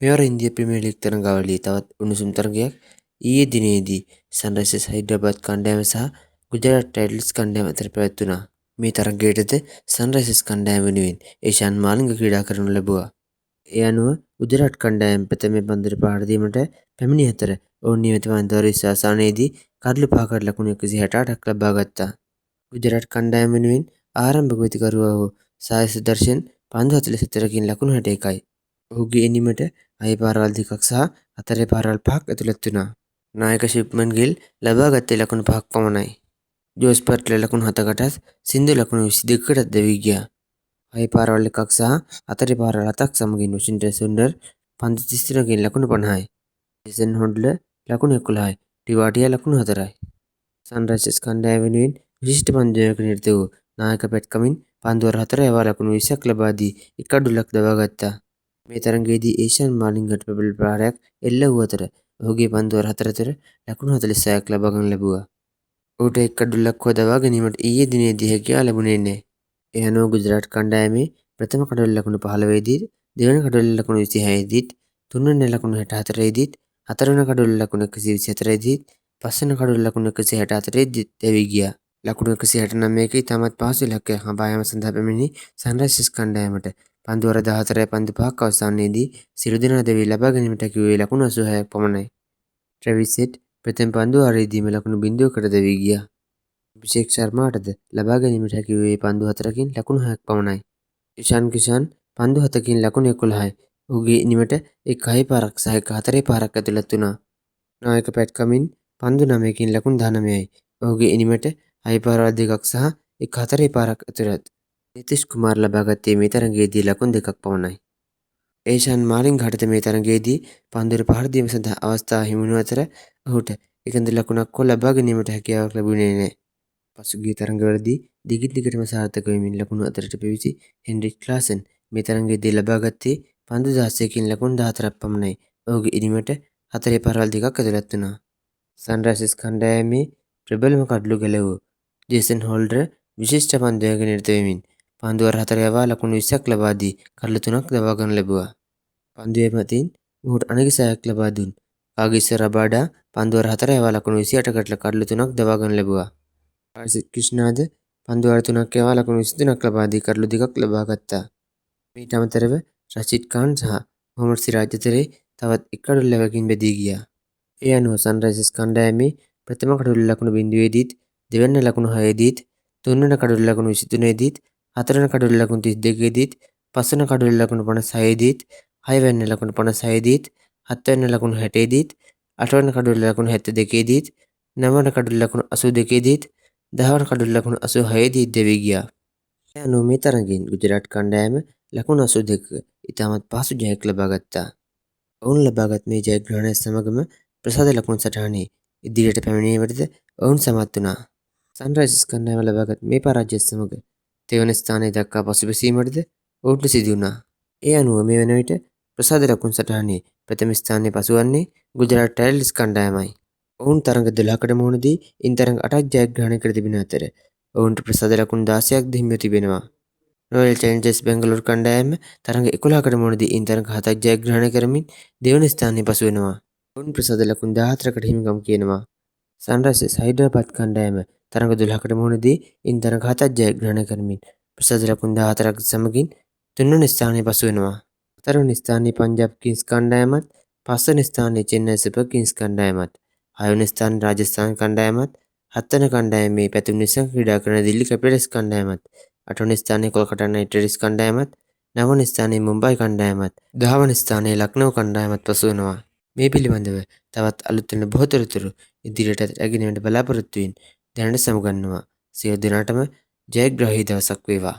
මෙවර India premier league තරඟාවලියේ තවත් උණුසුම් තරගයක් ඊයේ දිනේදී සන්රයිසර්ස් හයිඩ්‍රබාද් කණ්ඩායම සහ ගුජරාට් ටයිටන්ස් කණ්ඩායම අතර පැවැත්වුණා. මේ තරගයටද සන්රයිසර්ස් කණ්ඩායම වෙනුවෙන් ඒෂාන් මාලිංග ක්‍රීඩා කරනු ලැබුවා. ඒ අනුව ගුජරාට් කණ්ඩායම ප්‍රථම පන්දුවට පහර දීමට පැමිණි අතර ඔවුන් නියමිත පන්දුවර විශ්වාසානයේදී කඩලු පහකට ලකුණු 168ක් ලබා ගත්තා. ගුජරාට් කණ්ඩායම වෙනුවෙන් ආරම්භක විතිකරුවා වූ සායි සුදර්ශන් පන්දු 44කින් ලකුණු 61යි. ඔහුගේ එනීමට 6 පාරවල් 2ක් සහ 4 පාරවල් 5ක් ඇතුළත් වුණා. නායක ශුභ්මන් ගිල් ලබා ගත්තේ ලකුණු 5ක් පමණයි. ජෝස් බට්ලර් ලකුණු 7කටත් සින්දු ලකුණු 22කටත් දැවී ගියා. 6 පාරවල් 1ක් සහ 4 පාරවල් 7ක් සමගින් වොෂින්ටන් සුන්ඩර් පන්දු 33කින් ලකුණු 50යි. ජේසන් හොඩ්ලර් ලකුණු 11යි. ටිවාටියා ලකුණු 4යි. සන්රයිසර්ස් කණ්ඩායම වෙනුවෙන් විශිෂ්ට පන්දුවක නිරත වූ නායක පැට් කමින් පන්දුවර 4 යවා ලකුණු 20ක් ලබා දී එක් අඩුල්ලක් දවා ගත්තා. මේ තරගයේදී ඒෂාන් මාලිංගට ප්‍රබල ප්‍රහාරයක් එල්ල වූ අතර ඔහුගේ පන්දුවර 4 තුර ලකුණු 46ක් ලබා ගන්න ලැබුවා. ඔහුට එක් අඩුල්ලක් හෝ දවා ගැනීමට ඊයේ දිනේදී හැකියාව ලැබුණේ නැහැ. ඒ අනුව ගුජරාට් කණ්ඩායමේ ප්‍රථම කඩොල්ල ලකුණු 15 දීත් දෙවන කඩොල්ල ලකුණු 26 දීත් තුන්වන ලකුණු 64 දීත් හතරවන කඩොල්ල ලකුණු 124 දීත් පස්වන කඩොල්ල ලකුණු 164 දීත් දැවී ගියා. ලකුණු 169ක ඉතාමත් පහසු ඉලක්කයක් හඹා යාම සඳහා පැමිණි සන්රයිසර්ස් කණ්ඩායමට පන්දුවර 14 පන්දු 5ක් අවසානයේදී සියලු දෙනා දැවී ලබා ගැනීමට හැකි වූයේ ලකුණු 86ක් පමණයි. ට්‍රැවිස් හෙඩ් ප්‍රථම පන්දු වාරයේදීම ලකුණු 0කට දැවී ගියා. අභිෂේක් ශර්මාටද ලබා ගැනීමට හැකි වූයේ පන්දු 4කින් ලකුණු 6ක් පමණයි. ඉෂාන් කිෂාන් පන්දු 7කින් ලකුණු 11යි. ඔහුගේ ඉනිමට එක් 6 පාරක් සහ එක් 4 පාරක් ඇතුළත් වුණා. නායක පැට් කමින් පන්දු 9කින් ලකුණු 19යි. ඔහුගේ ඉනිමට 6 පාරවල් 2ක් සහ එක් 4 පාරක් ඇතුළත්. නිතිෂ් කුමාර් ලබා ගත්තේ මේ තරගයේදී ලකුණු 2ක් පමණයි. ඒෂාන් මාලිංගහටද මේ තරගයේදී පන්දුවර පහර දීම සඳහා අවස්ථාව හිමි වූ අතර ඔහුට එකදු ලකුණක් හෝ ලබා ගැනීමට හැකියාවක් ලැබුණේ නැහැ. පසුගිය තරගවලදී දිගින් දිගටම සාර්ථක වෙමින් ලකුණු අතරට පිවිසි හෙන්රික් ක්ලාසන් මේ තරගයේදී ලබා ගත්තේ පන්දු 16කින් ලකුණු 14ක් පමණයි. ඔහුගේ ඉනිමට 4 පාරවල් 2ක් ඇතුළත් වුණා. සන්රයිසර්ස් කණ්ඩායමේ ප්‍රබලම කඩලු ගැලවූ ජේසන් හොල්ඩර් විශිෂ්ට පන්දුවක නිරත වෙමින් පන්දුවර 4 යවා ලකුණු 20ක් ලබා දී කඩලු 3ක් දවා ගන්න ලැබුවා. පන්දුවේ මතින් මොහුට අනගිසායක් ලබා දුන් කාගිස රබාඩා පන්දුවර 4 යවා ලකුණු 28කට කඩලු 3ක් දවා ගන්න ලැබුවා. ආසිත් ක්‍රිෂ්නාද පන්දුවර 3ක් යවා ලකුණු 23ක් ලබා දී කඩලු 2ක් ලබා ගත්තා. මීට අමතරව රෂිඩ් ඛාන් සහ මොහමඩ් සිරාජ් අතරේ තවත් එක් කඩොල්ලකින් බෙදී ගියා. ඒ අනුව සන්රයිසර්ස් කණ්ඩායමේ ප්‍රථම කඩොල්ල ලකුණු 0 දීත් දෙවන ලකුණු 6 දීත් තුන්වන කඩොල්ල ලකුණු 23 දීත් හතරවන කඩොල්ල ලකුණු 32 දීත් පස්වන කඩොල්ල ලකුණු 56 දීත් හයවැන්න ලකුණු 56 දීත් හත්වැන්න ලකුණු 60 දීත් අටවන කඩොල්ල ලකුණු 72 දීත් නවවන කඩොල්ල ලකුණු 82 දීත් දහවන කඩොල්ල ලකුණු 86 දීත් දැවී ගියා. ඒ අනුව මේ තරගයෙන් ගුජරාට් කණ්ඩායම ලකුණු 82ක ඉතාමත් පහසු ජයක් ලබා ගත්තා. ඔවුන් ලබාගත් මේ ජයග්‍රහණය සමගම ප්‍රසාද ලකුණු සටහනේ ඉදිරියට පැමිණීමටද ඔවුන් සමත් වුණා. සන්රයිසර්ස් කණ්ඩායම ලබාගත් මේ පරාජය සමග තෙවන ස්ථානය දක්වා පසුබැසීමටද ඔවුන්ට සිදු වුණා. ඒ අනුව මේ වන විට ප්‍රසාද ලකුණු සටහනේ ප්‍රථම ස්ථානයේ පසුවන්නේ ගුජරාට් ටයිටන්ස් කණ්ඩායමයි. ඔවුන් තරඟ 12කට මුහුණ දී ඉන් තරඟ 8ක් ජයග්‍රහණය කර තිබෙන අතර ඔවුන්ට ප්‍රසාද ලකුණු 16ක් හිමිව තිබෙනවා. රොයල් චැලෙන්ජර්ස් බැංගලෝර කණ්ඩායම තරඟ 11කට මුහුණ දී ඉන් තරඟ 7ක් ජයග්‍රහණය කරමින් දෙවන ස්ථානයේ පසු වෙනවා. ඔවුන් ප්‍රසාද ලකුණු 14කට හිමිකම් කියනවා. සන්රයිසර්ස් හයිඩ්‍රබාද් කණ්ඩායම තරඟ 12කට මුහුණ දී ඉන් තරඟ 7ක් ජයග්‍රහණය කරමින් ප්‍රසාද ලකුණු 14ක් සමගින් තුන්වන ස්ථානයේ පසු වෙනවා. හතරවන ස්ථානයේ පංජාබ් කිංස් කණ්ඩායමත් පස්වන ස්ථානයේ චෙන්නයි සුපර් කිංස් කණ්ඩායමත් හයවන ස්ථානයේ රාජස්ථාන් කණ්ඩායමත් හත්වන කණ්ඩායමේ පැතුම් නිසා ක්‍රීඩා කරන දිල්ලි කැපිටල්ස් කණ්ඩායමත් අටවන ස්ථානයේ කොල්කතා නයිට් රයිඩර්ස් කණ්ඩායමත් නවවන ස්ථානයේ මුම්බයි කණ්ඩායමත් දහවන ස්ථානයේ ලක්නෝ කණ්ඩායමත් පසු වෙනවා. මේ පිළිබඳව තවත් අලුත් වෙන බොහෝ තොරතුරු ඉදිරියට රැගෙන යන්න බලාපොරොත්තු වෙමින් දැනට සමුගන්නවා. සියලු දෙනාටම ජයග්‍රාහී දවසක් වේවා.